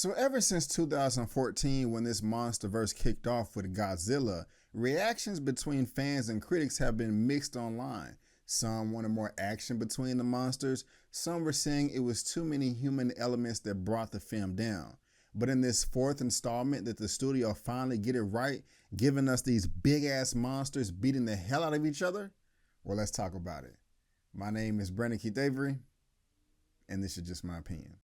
So ever since 2014, when this monsterverse kicked off with Godzilla, reactions between fans and critics have been mixed online. Some wanted more action between the monsters, some were saying it was too many human elements that brought the film down. But in this fourth installment, did the studio finally get it right, giving us these big ass monsters beating the hell out of each other? Well, let's talk about it. My name is Brandon Keith Avery, and this is just my opinion.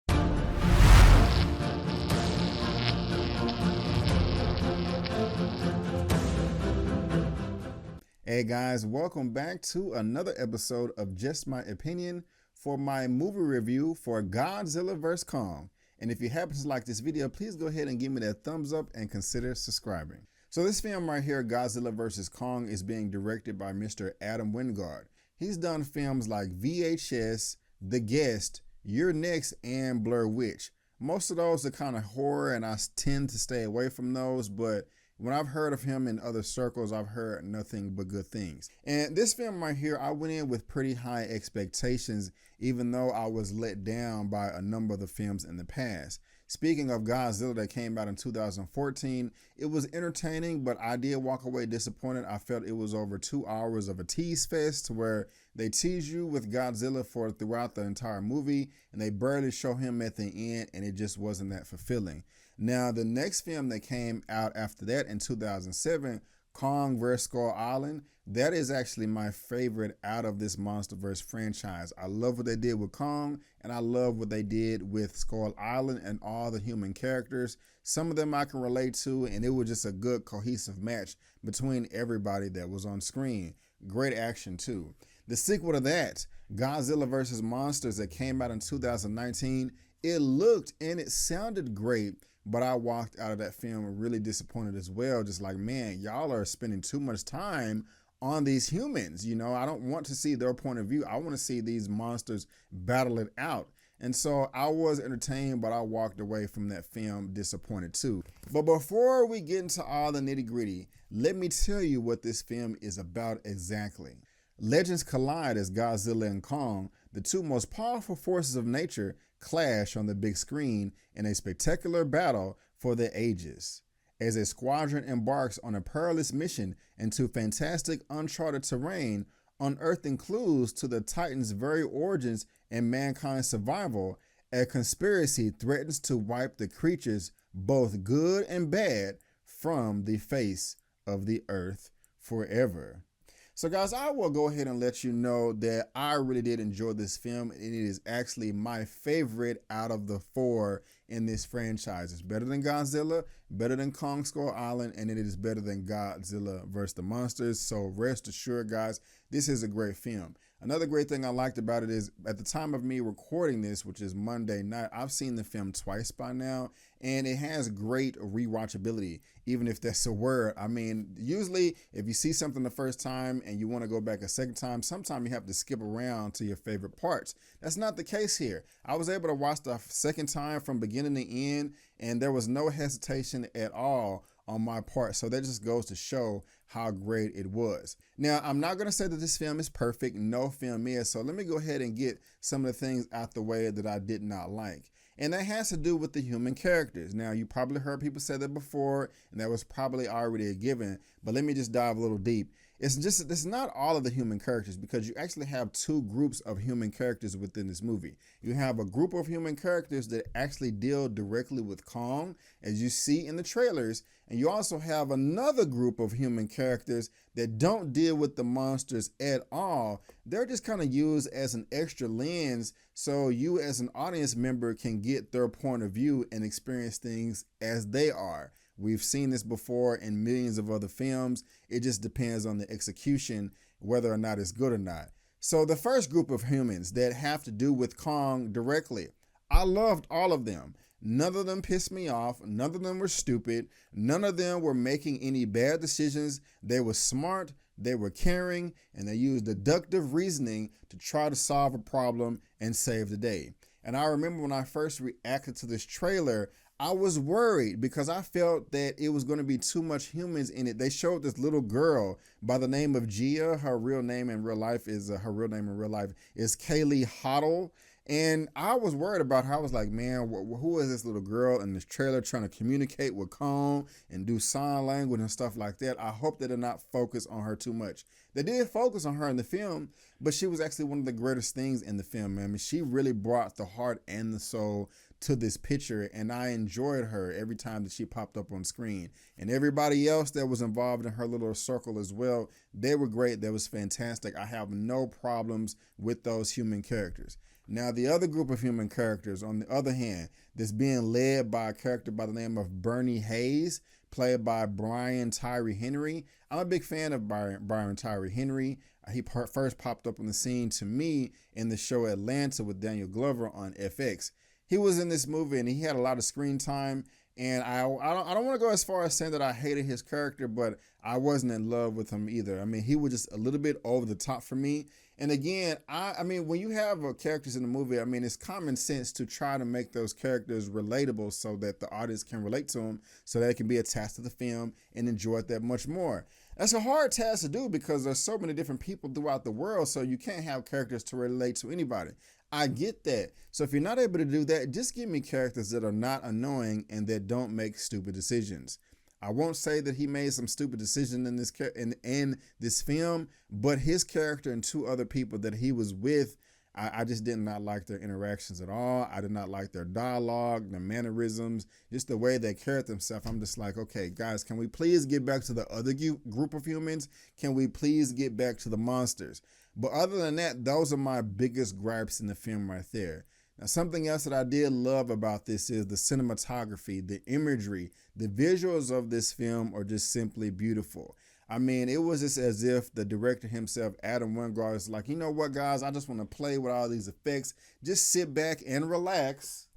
Hey guys, welcome back to another episode of Just My Opinion for my movie review for Godzilla vs. Kong. And if you happen to like this video, please go ahead and give me that thumbs up and consider subscribing. So this film right here, Godzilla vs. Kong, is being directed by Mr. Adam Wingard. He's done films like VHS, The Guest, You're Next, and Blair Witch. Most of those are kind of horror and I tend to stay away from those, but when I've heard of him in other circles, I've heard nothing but good things. And this film right here, I went in with pretty high expectations, even though I was let down by a number of the films in the past. Speaking of Godzilla that came out in 2014, it was entertaining, but I did walk away disappointed. I felt it was over 2 hours of a tease fest where they tease you with Godzilla for throughout the entire movie, and they barely show him at the end, and it just wasn't that fulfilling. Now, the next film that came out after that in 2007, Kong vs. Skull Island, that is actually my favorite out of this MonsterVerse franchise. I love what they did with Kong, and I love what they did with Skull Island and all the human characters. Some of them I can relate to, and it was just a good cohesive match between everybody that was on screen. Great action too. The sequel to that, Godzilla vs. Monsters, that came out in 2019, it looked and it sounded great, but I walked out of that film really disappointed as well. Just like, man, y'all are spending too much time on these humans. You know, I don't want to see their point of view. I want to see these monsters battle it out. And so I was entertained, but I walked away from that film disappointed too. But before we get into all the nitty gritty, let me tell you what this film is about exactly. Legends collide as Godzilla and Kong, the two most powerful forces of nature, clash on the big screen in a spectacular battle for the ages. As a squadron embarks on a perilous mission into fantastic uncharted terrain, unearthing clues to the Titan's very origins and mankind's survival, a conspiracy threatens to wipe the creatures, both good and bad, from the face of the earth forever. So guys, I will go ahead and let you know that I really did enjoy this film, and it is actually my favorite out of the four in this franchise. It's better than Godzilla, better than Kong Skull Island, and it is better than Godzilla vs. the Monsters. So rest assured, guys, this is a great film. Another great thing I liked about it is at the time of me recording this, which is Monday night, I've seen the film twice by now, and it has great rewatchability, even if that's a word. I mean, usually if you see something the first time and you want to go back a second time, sometimes you have to skip around to your favorite parts. That's not the case here. I was able to watch the second time from beginning to end, and there was no hesitation at all on my part. So that just goes to show how great it was. Now, I'm not going to say that this film is perfect. No film is. So let me go ahead and get some of the things out the way that I did not like. And that has to do with the human characters. Now, you probably heard people say that before, and that was probably already a given, but let me just dive a little deep. It's not all of the human characters, because you actually have two groups of human characters within this movie. You have a group of human characters that actually deal directly with Kong, as you see in the trailers, and you also have another group of human characters that don't deal with the monsters at all. They're just kind of used as an extra lens so you as an audience member can get their point of view and experience things as they are. We've seen this before in millions of other films. It just depends on the execution, whether or not it's good or not. So the first group of humans that have to do with Kong directly, I loved all of them. None of them pissed me off. None of them were stupid. None of them were making any bad decisions. They were smart, they were caring, and they used deductive reasoning to try to solve a problem and save the day. And I remember when I first reacted to this trailer, I was worried because I felt that it was going to be too much humans in it. They showed this little girl by the name of Gia. Her real name in real life is Kaylee Hoddle. And I was worried about her. I was like, man, who is this little girl in this trailer trying to communicate with Kong and do sign language and stuff like that? I hope they did not focus on her too much. They did focus on her in the film, but she was actually one of the greatest things in the film, man. I mean, she really brought the heart and the soul to this picture, and I enjoyed her every time that she popped up on screen. And everybody else that was involved in her little circle as well, they were great. That was fantastic. I have no problems with those human characters. Now, the other group of human characters, on the other hand, that's being led by a character by the name of Bernie Hayes, played by Brian Tyree Henry. I'm a big fan of Brian Tyree Henry. He first popped up on the scene to me in the show Atlanta with Daniel Glover on FX. He was in this movie and he had a lot of screen time. And I don't want to go as far as saying that I hated his character, but I wasn't in love with him either. I mean, he was just a little bit over the top for me. And again, I mean, when you have characters in the movie, I mean, it's common sense to try to make those characters relatable so that the audience can relate to them, so they can be attached to the film and enjoy it that much more. That's a hard task to do because there's so many different people throughout the world, so you can't have characters to relate to anybody. I get that. So if you're not able to do that, just give me characters that are not annoying and that don't make stupid decisions. I won't say that he made some stupid decision in this film, but his character and two other people that he was with, I just did not like their interactions at all. I did not like their dialogue, their mannerisms, just the way they carried themselves. I'm just like, okay, guys, can we please get back to the other group of humans? Can we please get back to the monsters? But other than that, those are my biggest gripes in the film right there. Now, something else that I did love about this is the cinematography, the imagery, the visuals of this film are just simply beautiful. I mean, it was just as if the director himself, Adam Wingard, is like, you know what, guys, I just want to play with all these effects. Just sit back and relax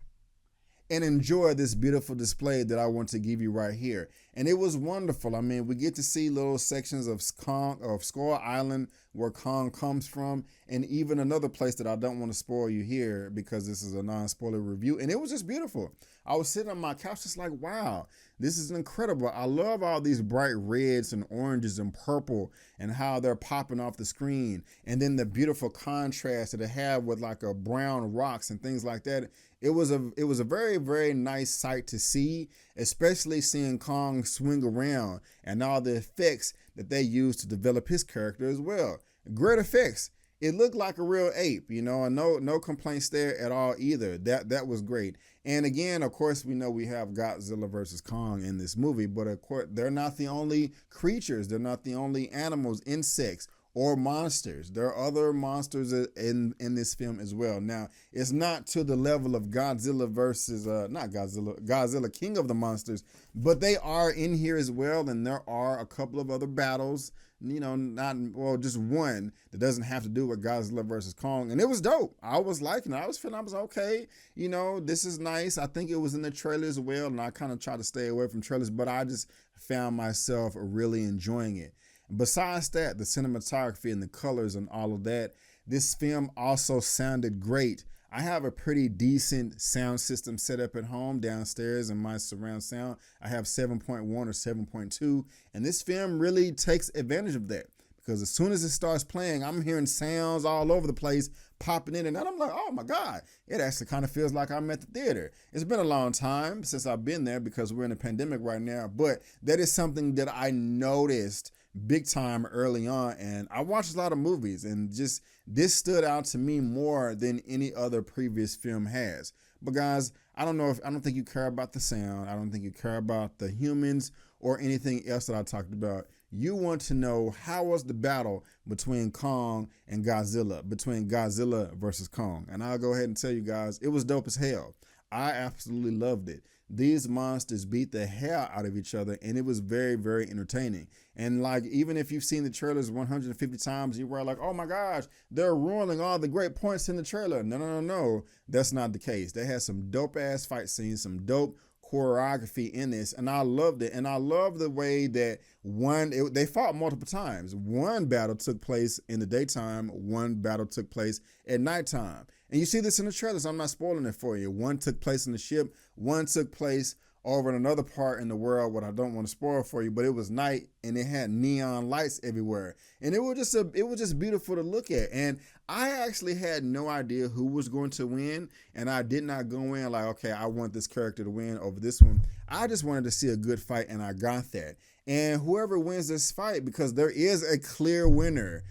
and enjoy this beautiful display that I want to give you right here. And it was wonderful. I mean, we get to see little sections of Skull Island where Kong comes from, and even another place that I don't want to spoil you here because this is a non-spoiler review. And it was just beautiful. I was sitting on my couch just like, wow, this is incredible. I love all these bright reds and oranges and purple and how they're popping off the screen. And then the beautiful contrast that they have with like a brown rocks and things like that. It was a very, very nice sight to see, especially seeing Kong swing around and all the effects that they used to develop his character as well. Great effects. It looked like a real ape, you know, and no complaints there at all either. That was great. And again, of course, we know we have Godzilla versus Kong in this movie, but of course, they're not the only creatures. They're not the only animals, insects, or monsters. There are other monsters in this film as well. Now, it's not to the level of Godzilla versus, Godzilla King of the Monsters, but they are in here as well, and there are a couple of other battles, you know, just one that doesn't have to do with Godzilla versus Kong, and it was dope. I was liking it. I was okay, you know, this is nice. I think it was in the trailer as well, and I kind of try to stay away from trailers, but I just found myself really enjoying it. Besides that, the cinematography and the colors and all of that, this film also sounded great. I have a pretty decent sound system set up at home downstairs in my surround sound. I have 7.1 or 7.2, and this film really takes advantage of that because as soon as it starts playing, I'm hearing sounds all over the place popping in, and I'm like, oh my God, it actually kind of feels like I'm at the theater. It's been a long time since I've been there because we're in a pandemic right now, but that is something that I noticed big time early on, and I watched a lot of movies, and just this stood out to me more than any other previous film has. But guys, I don't think you care about the sound. I don't think you care about the humans or anything else that I talked about. You want to know how was the battle between Kong and Godzilla, between Godzilla versus Kong. And I'll go ahead and tell you guys, it was dope as hell. I absolutely loved it. These monsters beat the hell out of each other, and it was very, very entertaining. And like, even if you've seen the trailers 150 times, you were like, oh my gosh, they're ruining all the great points in the trailer. No. That's not the case. They had some dope ass fight scenes, some dope choreography in this, and I loved it. And I love the way that they fought multiple times. One battle took place in the daytime, one battle took place at nighttime. And you see this in the trailers. I'm not spoiling it for you. One took place in the ship, one took place over in another part in the world, what I don't want to spoil for you, but it was night and it had neon lights everywhere. And it was just beautiful to look at. And I actually had no idea who was going to win. And I did not go in like, okay, I want this character to win over this one. I just wanted to see a good fight, and I got that. And whoever wins this fight, because there is a clear winner,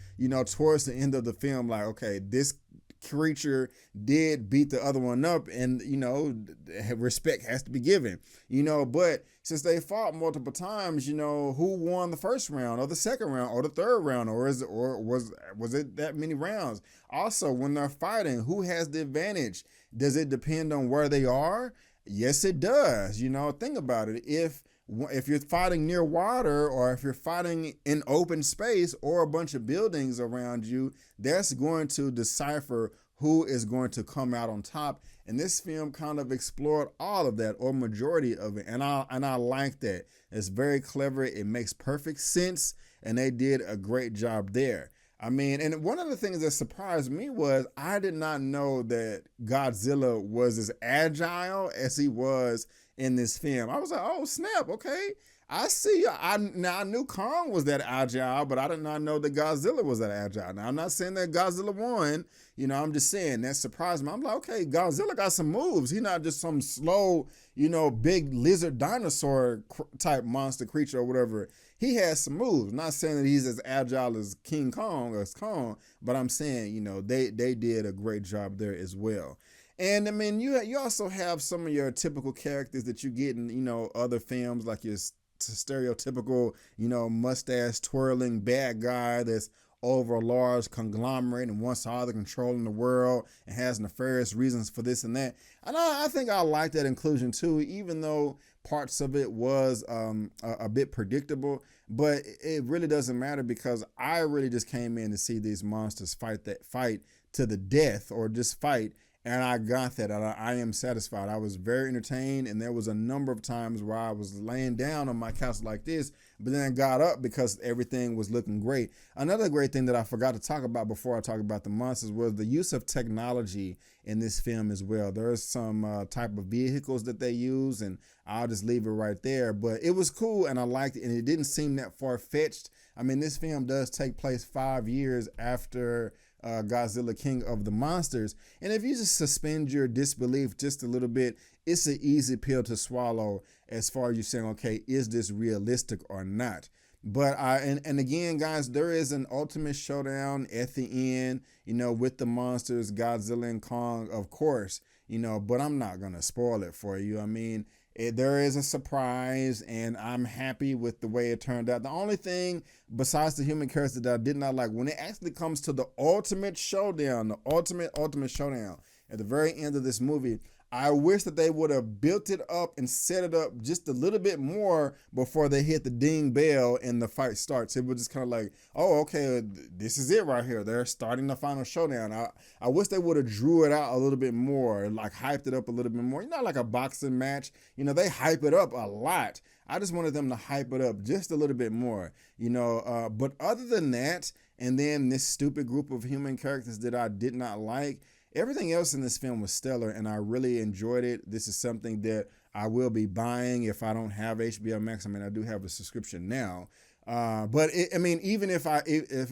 towards the end of the film, like, okay, this creature did beat the other one up, and respect has to be given, but since they fought multiple times, who won the first round or the second round or the third round, or was it that many rounds? Also, when they're fighting, who has the advantage? Does it depend on where they are? Yes, it does. Think about it. If you're fighting near water, or if you're fighting in open space or a bunch of buildings around you, that's going to decipher who is going to come out on top. And this film kind of explored all of that, or majority of it. And I like that. It's very clever. It makes perfect sense. And they did a great job there. I mean, and one of the things that surprised me was I did not know that Godzilla was as agile as he was in this film. I was like, oh snap, okay. I see. I knew Kong was that agile, but I did not know that Godzilla was that agile. Now, I'm not saying that Godzilla won. I'm just saying that surprised me. I'm like, okay, Godzilla got some moves. He's not just some slow, big lizard dinosaur type monster creature or whatever. He has some moves. Not saying that he's as agile as King Kong or as Kong, but I'm saying, they did a great job there as well. And I mean, you also have some of your typical characters that you get in, other films, like your stereotypical, mustache twirling bad guy that's over a large conglomerate and wants all the control in the world and has nefarious reasons for this and that. And I think I like that inclusion too, even though parts of it was a bit predictable, but it really doesn't matter, because I really just came in to see these monsters fight to the death, or just fight. And I got that. I am satisfied. I was very entertained, and there was a number of times where I was laying down on my couch like this, but then I got up because everything was looking great. Another great thing that I forgot to talk about before I talk about the monsters was the use of technology in this film as well. There's some type of vehicles that they use, and I'll just leave it right there. But it was cool, and I liked it, and it didn't seem that far-fetched. I mean, this film does take place 5 years after Godzilla King of the Monsters, and if you just suspend your disbelief just a little bit, it's an easy pill to swallow as far as you saying, okay, is this realistic or not? But and again, guys, there is an ultimate showdown at the end, with the monsters, Godzilla and Kong, of course, but I'm not gonna spoil it for you. I mean, there is a surprise, and I'm happy with the way it turned out. The only thing besides the human character that I did not like, when it actually comes to the ultimate showdown, the ultimate showdown at the very end of this movie, I wish that they would have built it up and set it up just a little bit more before they hit the ding bell and the fight starts. It was just kind of like, oh, okay, this is it right here. They're starting the final showdown. I wish they would have drew it out a little bit more, like hyped it up a little bit more. Like a boxing match. They hype it up a lot. I just wanted them to hype it up just a little bit more, but other than that, and then this stupid group of human characters that I did not like, everything else in this film was stellar, and I really enjoyed it. This is something that I will be buying if I don't have HBO Max. I mean, I do have a subscription now. But even if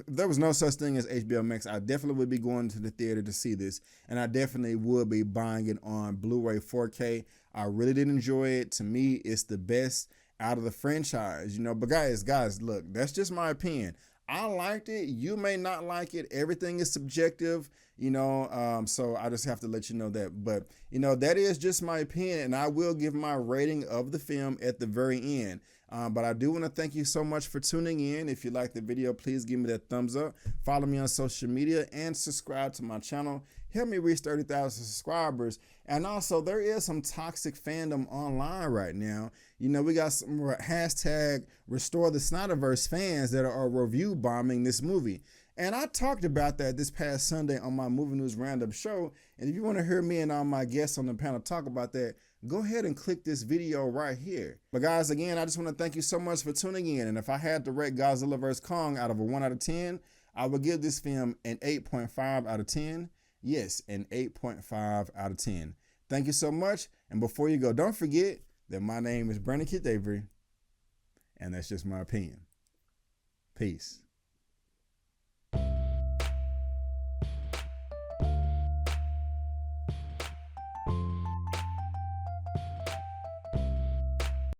there was no such thing as HBO Max, I definitely would be going to the theater to see this, and I definitely would be buying it on Blu-ray 4K. I really did enjoy it. To me, it's the best out of the franchise, But guys, look, that's just my opinion. I liked it. You may not like it. Everything is subjective, so I just have to let you know that. But, that is just my opinion, and I will give my rating of the film at the very end. But I do want to thank you so much for tuning in. If you like the video, please give me that thumbs up. Follow me on social media and subscribe to my channel. Help me reach 30,000 subscribers. And also, there is some toxic fandom online right now. We got some hashtag Restore the Snyderverse fans that are review bombing this movie. And I talked about that this past Sunday on my Movie News Roundup show. And if you want to hear me and all my guests on the panel talk about that, go ahead and click this video right here. But guys, again, I just want to thank you so much for tuning in. And if I had to rate Godzilla vs. Kong out of a 1 out of 10, I would give this film an 8.5 out of 10. Yes, an 8.5 out of 10. Thank you so much. And before you go, don't forget that my name is Brandon Kid Avery, and that's just my opinion. Peace.